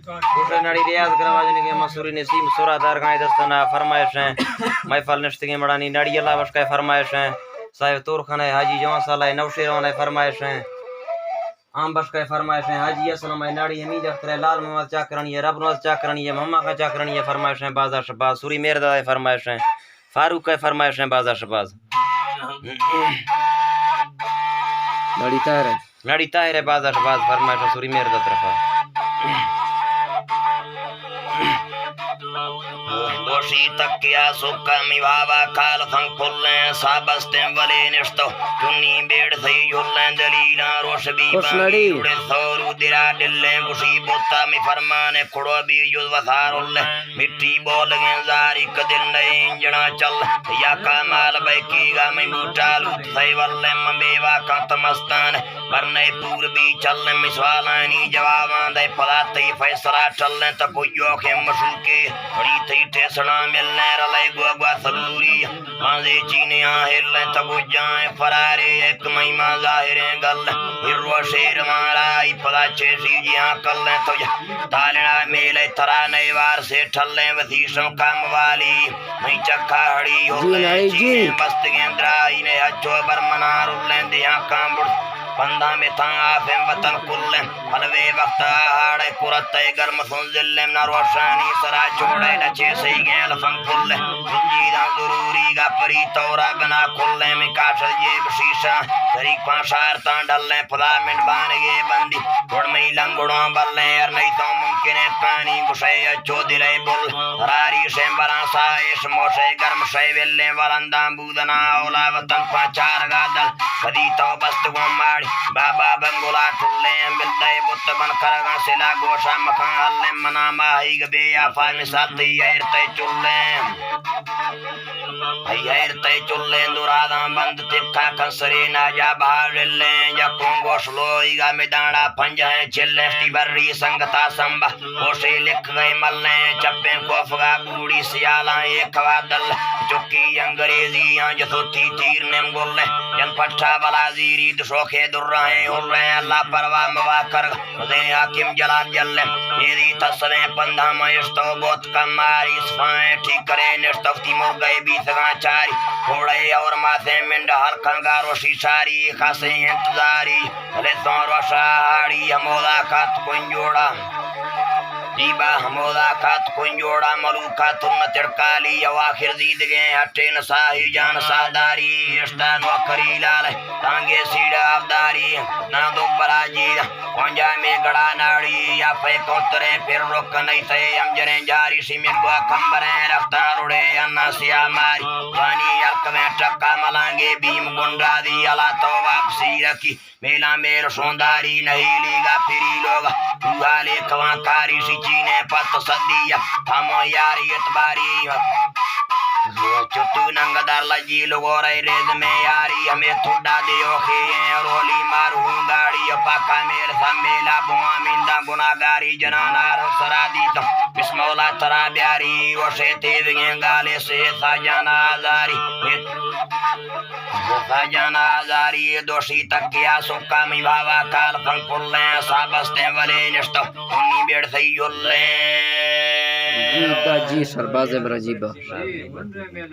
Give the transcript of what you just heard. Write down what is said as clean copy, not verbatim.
کوٹے نڑی ریاض کرواجنے کے مسوری نسیم سورہ دار گائیں دستنا فرمائش ہیں محفل نشتگی مڑانی نڑی اللہ وشکے فرمائش ہیں صاحب تور خانہ حاجی جوان سالہ نوشیروں فرمائش ہیں عام بشکے فرمائش ہیں حاجی اسلام ناڑی حمید اختر لال محمد چاکرانی رب نواز چاکرانی مما کا چاکرانی فرمائش ہیں بازا شباز سوری میرداد فرمائش ہیں فاروق کا فرمائش ہیں بازا شباز ناڑی طاہر ہے بازا شباز فرمائش ہیں سوری میرداد رفا دوشی تکیا سکا می بابا کال فن کھلیں سابستیں ولی نشتو چنی بیڑ سی جھلیں دلینا روش بی باگی اڑے سورو درا دلیں گشی بوتا می فرمانے کھڑو بی جز وثار اللہ مٹی بول گیں زاری کدل نئی انجنا چل یا کامال بیکی گا می بوٹا لوت سی واللیں مبیوا کانت مستان برنے پور بی چلیں مسوالانی جوابان دے پلاتی فیسرا چلیں تکو یوکیں مشوکی بڑی تھی ٹیسنا ملنے رلے گوگا سلوری مانزے چینے آہر لیں تگو جائیں فرارے ایک مہیمہ ظاہریں گل ہرو شیر مارائی پدا چیشی جیاں کل لیں تجھا تالنا میلے ترانے وار سے ٹھلیں وسیشوں کا موالی میں چکا ہڑی ہو لیں چینے بستگیں درائی نے ہچو برمنار لیں دیاں کامبڑ پندہ میں تھا آفیں وطن کلیں حلوے وقت آہاڑے کرتے گرم سنزلیں نہ روشانی سرا چھوڑے نچے سی گیں لفن کلیں سنجیدہ ضروری گا پری تورا بنا کلیں میں کاشل جیب شیشہ طریق پانشارتان ڈھلیں پدا منٹ بانگے بندی گھڑ میں لنگڑوں بلیں ار نہیں تو ممکن ہے پانی گشے اچھو دلے بل راری شیم بران سائش موشے گرم شے ویلیں ورندان بودنا اولا وطن پانچار گا دل کدی تو بستگوں ماڑی بابا بنگولا ٹھلیں ملدے بت بن کرگاں سلا گوشا مکان ہلیں منا ماہی گبے یا فاہمی ساتھی ایرتے چلیں ایرتے چلیں دراداں بند تکھا کنسری ناجا باہر لیں جکوں گوش لوئی گا میدانا پنجہیں چلیں فتی بری سنگتا سمبا گوشے لکھ گئی ملیں چپیں کوفگا بوڑی سیالاں ایک وادل چکی انگریزی آنجتو تی تیر نیم گلیں جن پٹھا بلا زیری دشوکے در رہے ہو رہے اللہ پروا موا کر دے حاکم جلال جلیں میری تصویں پندہ میشتو بہت کماری صفائیں ٹھیک کرے نشتفتی مرگئے بیتگاں چاری کھوڑے اور ماتھے منڈ ہلکاں گارو شیشاری خاصے انتظاری لیتوں روشاڑی ہمودا کات کنجوڑا دیبا ہمودا کات کنجوڑا ملوکات تڑکالی یو آخر دیدگیں ہٹے نساہی جان ساداری اشتان وکری لالے تانگے سیڑا افداری نادو برا جیدہ وانجا میں گڑا ناڑی یا پے کوترے پھر رک نہیں تھے امجریں جاری سیمیر گوا کمبریں رفتار اڑے انا سیا ماری وانی یرکویں ٹکا ملانگے بیم گنڈا دی علا تو واپسی رکھی میلا میل شونداری نہیں لیگا پھری لوگا دوالے کوان کاری سی چینے پت صدیہ ہمو یاری اتباری چتو ننگ در لجی لگو رہی ریز میں یاری ہمیں تھوڑا دیو خیئیں رولی مارہوں گاڑی پاکا میر سمیلا بوان مندہ گناگاری جنانا رو سرا دیتا بسم اللہ ترا بیاری وشے تیزگیں گالے سے ساجانا آزاری ساجانا آزاری دوشی تکیا سکا می بابا کال فن کلیں سابستیں ولی نشتو انہی بیڑ سی جلیں جی سرباز برجیبہ